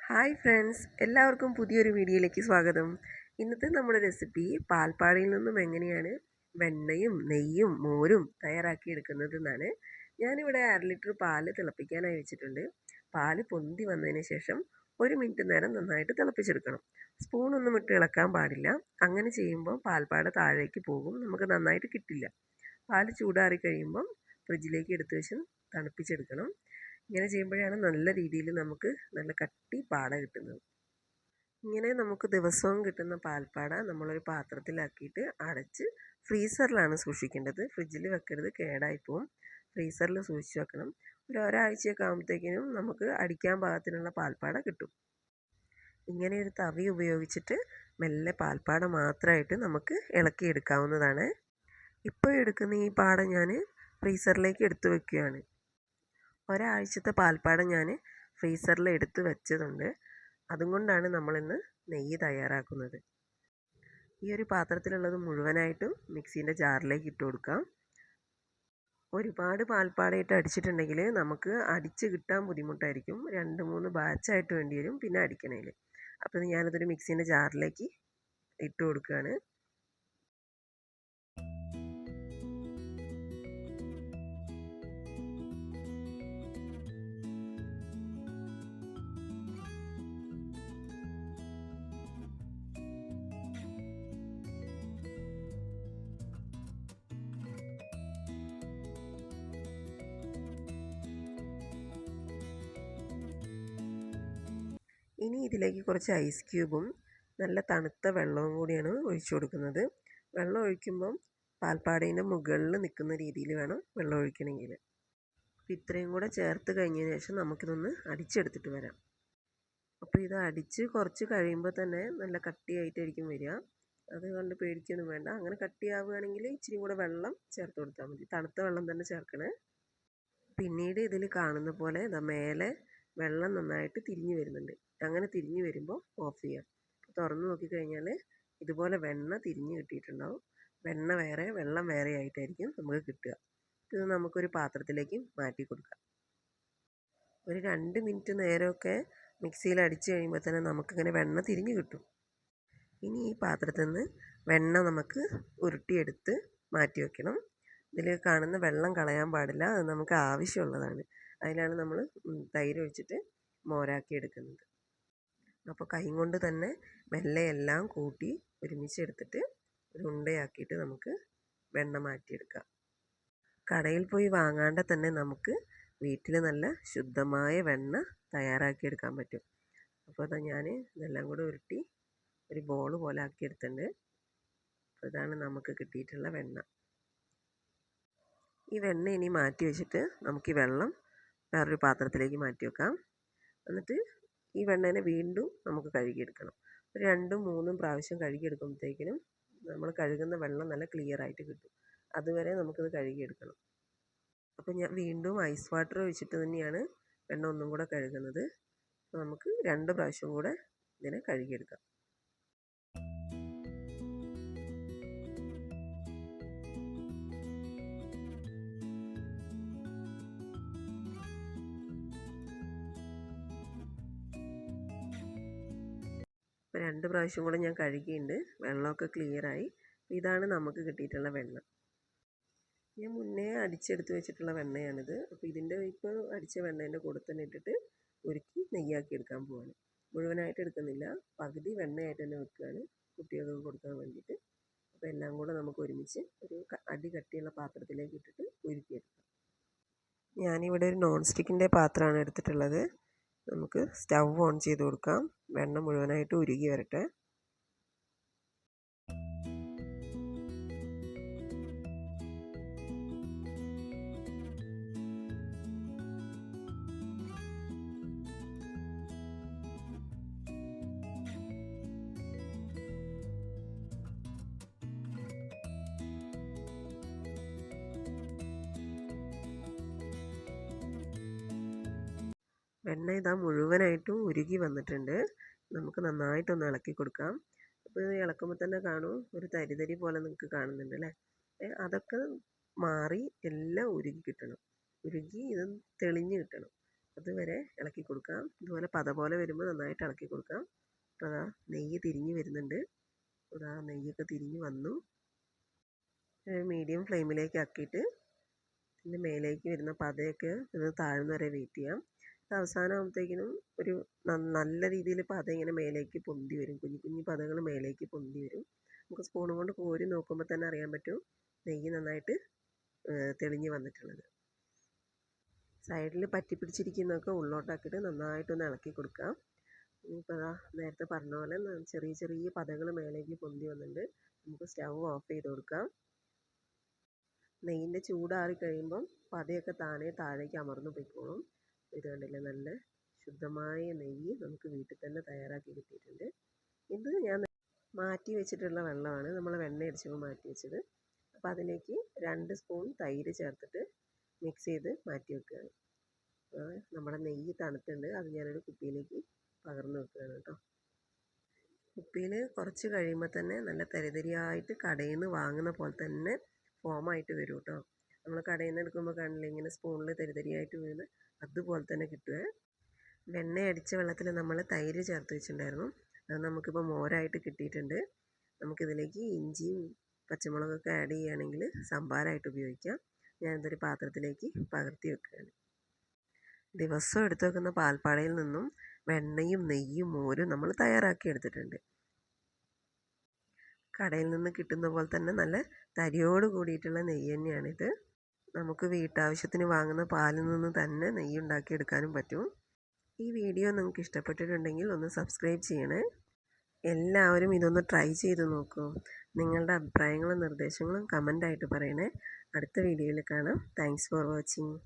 Hi friends, എല്ലാവർക്കും പുതിയൊരു വീഡിയോയിലേക്ക് സ്വാഗതം. ഇന്നത്തെ നമ്മുടെ റെസിപ്പി പാൽപ്പാടയിൽ നിന്നും എങ്ങനെയാണ് വെണ്ണയും നെയ്യും മോരും തയ്യാറാക്കിയെടുക്കുന്നതെന്നാണ്. ഞാനിവിടെ 1/2 ലിറ്റർ പാല് തിളപ്പിക്കാനായി വെച്ചിട്ടുണ്ട്. പാല് പൊന്തി വന്നതിന് ശേഷം 1 മിനിറ്റ് നേരം നന്നായിട്ട് തിളപ്പിച്ചെടുക്കണം. സ്പൂണൊന്നും ഇട്ട് ഇളക്കാൻ പാടില്ല. അങ്ങനെ ചെയ്യുമ്പോൾ പാൽപ്പാട താഴേക്ക് പോകും, നമുക്ക് നന്നായിട്ട് കിട്ടില്ല. പാല് ചൂടാറി കഴിയുമ്പം ഫ്രിഡ്ജിലേക്ക് എടുത്ത് വെച്ച് തണുപ്പിച്ചെടുക്കണം. ഇങ്ങനെ ചെയ്യുമ്പോഴാണ് നല്ല രീതിയിൽ നമുക്ക് നല്ല കട്ടി പാട കിട്ടുന്നത്. ഇങ്ങനെ നമുക്ക് ദിവസവും കിട്ടുന്ന പാൽപ്പാട നമ്മളൊരു പാത്രത്തിലാക്കിയിട്ട് അടച്ച് ഫ്രീസറിലാണ് സൂക്ഷിക്കേണ്ടത്. ഫ്രിഡ്ജിൽ വെക്കരുത്, കേടായി പോവും. ഫ്രീസറിൽ സൂക്ഷിച്ച് വെക്കണം. ഒരാഴ്ചയൊക്കെ ആകുമ്പോഴത്തേക്കിനും നമുക്ക് അടിക്കാൻ പാകത്തിനുള്ള പാൽപ്പാട കിട്ടും. ഇങ്ങനെ ഒരു തവി ഉപയോഗിച്ചിട്ട് മെല്ലെ പാൽപ്പാട മാത്രമായിട്ട് നമുക്ക് ഇളക്കിയെടുക്കാവുന്നതാണ്. ഇപ്പോൾ എടുക്കുന്ന ഈ പാട ഞാൻ ഫ്രീസറിലേക്ക് എടുത്തു വെക്കുകയാണ്. ഒരാഴ്ചത്തെ പാൽപ്പാട ഞാൻ ഫ്രീസറിൽ എടുത്ത് വെച്ചതുണ്ട്. അതുകൊണ്ടാണ് നമ്മളിന്ന് നെയ്യ് തയ്യാറാക്കുന്നത്. ഈ ഒരു പാത്രത്തിലുള്ളത് മുഴുവനായിട്ടും മിക്സീൻ്റെ ജാറിലേക്ക് ഇട്ട് കൊടുക്കാം. ഒരുപാട് പാൽപ്പാടയിട്ട് അടിച്ചിട്ടുണ്ടെങ്കിൽ നമുക്ക് അടിച്ച് കിട്ടാൻ ബുദ്ധിമുട്ടായിരിക്കും. 2-3 ബാച്ചായിട്ട് വേണ്ടി വരും പിന്നെ അടിക്കണേൽ. അപ്പോൾ ഞാനതൊരു മിക്സീൻ്റെ ജാറിലേക്ക് ഇട്ട് കൊടുക്കുകയാണ്. ഇനി ഇതിലേക്ക് കുറച്ച് ഐസ് ക്യൂബും നല്ല തണുത്ത വെള്ളവും കൂടിയാണ് ഒഴിച്ചു കൊടുക്കുന്നത്. വെള്ളം ഒഴിക്കുമ്പം പാൽപ്പാടേൻ്റെ മുകളിൽ നിൽക്കുന്ന രീതിയിൽ വേണം വെള്ളം ഒഴിക്കണമെങ്കിൽ. ഇത്രയും കൂടെ ചേർത്ത് കഴിഞ്ഞതിന് ശേഷം നമുക്കിതൊന്ന് അടിച്ചെടുത്തിട്ട് വരാം. അപ്പോൾ ഇത് അടിച്ച് കുറച്ച് കഴിയുമ്പോൾ തന്നെ നല്ല കട്ടിയായിട്ടായിരിക്കും വരിക. അതുകൊണ്ട് പേടിക്കൊന്നും വേണ്ട. അങ്ങനെ കട്ടിയാവുകയാണെങ്കിൽ ഇച്ചിരി കൂടെ വെള്ളം ചേർത്ത് കൊടുത്താൽ മതി. തണുത്ത വെള്ളം തന്നെ ചേർക്കണേ. പിന്നീട് ഇതിൽ കാണുന്ന പോലെ മേലെ വെള്ളം നന്നായിട്ട് തിരിഞ്ഞു വരുന്നുണ്ട്. അങ്ങനെ തിരിഞ്ഞു വരുമ്പോൾ ഓഫ് ചെയ്യാം. തുറന്ന് നോക്കിക്കഴിഞ്ഞാൽ ഇതുപോലെ വെണ്ണ തിരിഞ്ഞ് കിട്ടിയിട്ടുണ്ടാവും. വെണ്ണ വേറെ വെള്ളം വേറെ ആയിട്ടായിരിക്കും നമുക്ക് കിട്ടുക. ഇത് നമുക്കൊരു പാത്രത്തിലേക്ക് മാറ്റി കൊടുക്കാം. ഒരു 2 മിനിറ്റ് നേരമൊക്കെ മിക്സിയിൽ അടിച്ച് കഴിയുമ്പോൾ തന്നെ നമുക്കിങ്ങനെ വെണ്ണ തിരിഞ്ഞ് കിട്ടും. ഇനി ഈ പാത്രത്തിൽ നിന്ന് വെണ്ണ നമുക്ക് ഉരുട്ടിയെടുത്ത് മാറ്റി വയ്ക്കണം. ഇതിൽ കാണുന്ന വെള്ളം കളയാൻ പാടില്ല. അത് നമുക്ക് ആവശ്യമുള്ളതാണ്. അതിലാണ് നമ്മൾ തൈര് ഒഴിച്ചിട്ട് മോരാക്കി എടുക്കുന്നത്. അപ്പോൾ കൈ കൊണ്ട് തന്നെ മെല്ലെ എല്ലാം കൂട്ടി ഒരുമിച്ചെടുത്തിട്ട് ഒരു ഉണ്ടയാക്കിയിട്ട് നമുക്ക് വെണ്ണ മാറ്റിയെടുക്കാം. കടയിൽ പോയി വാങ്ങാണ്ട് തന്നെ നമുക്ക് വീട്ടിൽ നല്ല ശുദ്ധമായ വെണ്ണ തയ്യാറാക്കിയെടുക്കാൻ പറ്റും. അപ്പോൾ അതാ ഞാൻ ഇതെല്ലാം കൂടെ ഉരുട്ടി ഒരു ബോൾ പോലെ ആക്കിയെടുത്തിട്ടുണ്ട്. അപ്പോൾ ഇതാണ് നമുക്ക് കിട്ടിയിട്ടുള്ള വെണ്ണ. ഈ വെണ്ണ ഇനി മാറ്റി വെച്ചിട്ട് നമുക്ക് ഈ വെള്ളം വേറൊരു പാത്രത്തിലേക്ക് മാറ്റി വെക്കാം. എന്നിട്ട് ഈ വെണ്ണേനെ വീണ്ടും നമുക്ക് കഴുകിയെടുക്കണം. ഒരു 2-3 പ്രാവശ്യം കഴുകിയെടുക്കുമ്പോഴത്തേക്കിനും നമ്മൾ കഴുകുന്ന വെള്ളം നല്ല ക്ലിയർ ആയിട്ട് കിട്ടും. അതുവരെ നമുക്കിത് കഴുകിയെടുക്കണം. അപ്പോൾ ഞാൻ വീണ്ടും ഐസ് വാട്ടർ ഒഴിച്ചിട്ട് തന്നെയാണ് വെണ്ണ ഒന്നും കൂടെ കഴുകുന്നത്. അപ്പോൾ നമുക്ക് 2 പ്രാവശ്യം കൂടെ ഇതിനെ കഴുകിയെടുക്കാം. അപ്പോൾ 2 പ്രാവശ്യം കൂടെ ഞാൻ കഴുകിയിട്ടുണ്ട്. വെള്ളമൊക്കെ ക്ലിയറായി. ഇതാണ് നമുക്ക് കിട്ടിയിട്ടുള്ള വെണ്ണ. ഞാൻ മുന്നേ അടിച്ചെടുത്ത് വെച്ചിട്ടുള്ള വെണ്ണയാണിത്. അപ്പോൾ ഇതിൻ്റെ ഇപ്പോൾ അടിച്ച വെണ്ണേൻ്റെ കൂടെ തന്നെ ഇട്ടിട്ട് ഉരുക്കി നെയ്യാക്കി എടുക്കാൻ പോവാണ്. മുഴുവനായിട്ട് എടുക്കുന്നില്ല, പകുതി വെണ്ണയായിട്ട് തന്നെ വെക്കുകയാണ് കുട്ടികൾക്ക് കൊടുക്കാൻ വേണ്ടിയിട്ട്. അപ്പോൾ എല്ലാം കൂടെ നമുക്ക് ഒരുമിച്ച് ഒരു അടി കട്ടിയുള്ള പാത്രത്തിലേക്ക് ഇട്ടിട്ട് ഉരുക്കിയെടുക്കാം. ഞാനിവിടെ ഒരു നോൺ സ്റ്റിക്കിൻ്റെ പാത്രമാണ് എടുത്തിട്ടുള്ളത്. നമുക്ക് സ്റ്റൗ ഓൺ ചെയ്ത് കൊടുക്കാം. വെണ്ണ മുഴുവനായിട്ട് ഉരുകി വരട്ടെ. വെണ്ണ ഇതാ മുഴുവനായിട്ടും ഉരുകി വന്നിട്ടുണ്ട്. നമുക്ക് നന്നായിട്ടൊന്ന് ഇളക്കി കൊടുക്കാം. അപ്പോൾ ഇത് ഇളക്കുമ്പോൾ തന്നെ കാണും ഒരു തരി പോലെ നിങ്ങൾക്ക് കാണുന്നുണ്ട് അല്ലേ. അതൊക്കെ മാറി എല്ലാം ഉരുകി കിട്ടണം. ഉരുകി ഇത് തെളിഞ്ഞ് കിട്ടണം. അതുവരെ ഇളക്കി കൊടുക്കാം. ഇതുപോലെ പത പോലെ വരുമ്പോൾ നന്നായിട്ട് ഇളക്കി കൊടുക്കാം. അപ്പോൾ അതാ നെയ്യ് തിരിഞ്ഞ് വരുന്നുണ്ട്. അതാ നെയ്യൊക്കെ തിരിഞ്ഞ് വന്നു. മീഡിയം ഫ്ലെയിമിലേക്ക് ആക്കിയിട്ട് ഇതിൻ്റെ മേലേക്ക് വരുന്ന പതയൊക്കെ ഇത് താഴ്ന്ന വരെ വെയിറ്റ് ചെയ്യാം. അവസാനമാകുമ്പോഴത്തേക്കിനും ഒരു നല്ല രീതിയിൽ പത ഇങ്ങനെ മേലേക്ക് പൊന്തി വരും. കുഞ്ഞു കുഞ്ഞു പതകൾ മേലേക്ക് പൊന്തി വരും. നമുക്ക് സ്പൂണും കൊണ്ട് കോരി നോക്കുമ്പോൾ തന്നെ അറിയാൻ പറ്റും നെയ്യ് നന്നായിട്ട് തെളിഞ്ഞ് വന്നിട്ടുള്ളത്. സൈഡിൽ പറ്റി പിടിച്ചിരിക്കുന്നതൊക്കെ ഉള്ളോട്ടാക്കിയിട്ട് നന്നായിട്ടൊന്ന് ഇളക്കി കൊടുക്കാം. ഇനിയിപ്പോൾ നേരത്തെ പറഞ്ഞ പോലെ ചെറിയ ചെറിയ പതകൾ മേലേക്ക് പൊന്തി വന്നിട്ടുണ്ട്. നമുക്ക് സ്റ്റൗ ഓഫ് ചെയ്ത് കൊടുക്കാം. നെയ്യിൻ്റെ ചൂടാറി കഴിയുമ്പം പതയൊക്കെ താഴേക്ക് അമർന്നു പോയിക്കോളും. ഇത് കണ്ടില്ലേ, നല്ല ശുദ്ധമായ നെയ്യ് നമുക്ക് വീട്ടിൽ തന്നെ തയ്യാറാക്കി കിട്ടിയിട്ടുണ്ട്. ഇത് ഞാൻ മാറ്റി വെച്ചിട്ടുള്ള വെള്ളമാണ്, നമ്മൾ വെണ്ണ അടിച്ചപ്പോൾ മാറ്റി വെച്ചത്. അപ്പോൾ അതിലേക്ക് 2 സ്പൂൺ തൈര് ചേർത്തിട്ട് മിക്സ് ചെയ്ത് മാറ്റി വെക്കുകയാണ്. നമ്മുടെ നെയ്യ് തണുത്തുണ്ട്, അത് ഞാനൊരു കുപ്പിയിലേക്ക് പകർന്നു വെക്കുകയാണ് കേട്ടോ. കുപ്പിയിൽ കുറച്ച് കഴിയുമ്പോൾ തന്നെ നല്ല തരിതരിയായിട്ട് കടയിൽ നിന്ന് വാങ്ങുന്ന പോലെ തന്നെ ഫോമായിട്ട് വരും കേട്ടോ. നമ്മൾ കടയിൽ നിന്ന് എടുക്കുമ്പോൾ കാണില്ലേ ഇങ്ങനെ സ്പൂണിൽ തരിതരിയായിട്ട് വീണ്, അതുപോലെ തന്നെ കിട്ടുക. വെണ്ണ അടിച്ച വെള്ളത്തിൽ നമ്മൾ തൈര് ചേർത്ത് വെച്ചിട്ടുണ്ടായിരുന്നു. അത് നമുക്കിപ്പോൾ മോരായിട്ട് കിട്ടിയിട്ടുണ്ട്. നമുക്കിതിലേക്ക് ഇഞ്ചിയും പച്ചമുളകൊക്കെ ആഡ് ചെയ്യുകയാണെങ്കിൽ സംഭാരമായിട്ട് ഉപയോഗിക്കാം. ഞാനിതൊരു പാത്രത്തിലേക്ക് പകർത്തി വെക്കുകയാണ്. ദിവസവും എടുത്തു വെക്കുന്ന പാൽപ്പാടയിൽ നിന്നും വെണ്ണയും നെയ്യും മോരും നമ്മൾ തയ്യാറാക്കി എടുത്തിട്ടുണ്ട്. കടയിൽ നിന്ന് കിട്ടുന്ന പോലെ തന്നെ നല്ല തരിയോട് കൂടിയിട്ടുള്ള നെയ്യ് തന്നെയാണിത്. നമുക്ക് വീട്ടാവശ്യത്തിന് വാങ്ങുന്ന പാലിൽ നിന്ന് തന്നെ നെയ്യ് ഉണ്ടാക്കിയെടുക്കാനും പറ്റും. ഈ വീഡിയോ നിങ്ങൾക്ക് ഇഷ്ടപ്പെട്ടിട്ടുണ്ടെങ്കിൽ ഒന്ന് സബ്സ്ക്രൈബ് ചെയ്യണേ. എല്ലാവരും ഇതൊന്ന് ട്രൈ ചെയ്ത് നോക്കൂ. നിങ്ങളുടെ അഭിപ്രായങ്ങളും നിർദ്ദേശങ്ങളും കമൻ്റായിട്ട് പറയണേ. അടുത്ത വീഡിയോയിൽ കാണാം. Thanks for watching.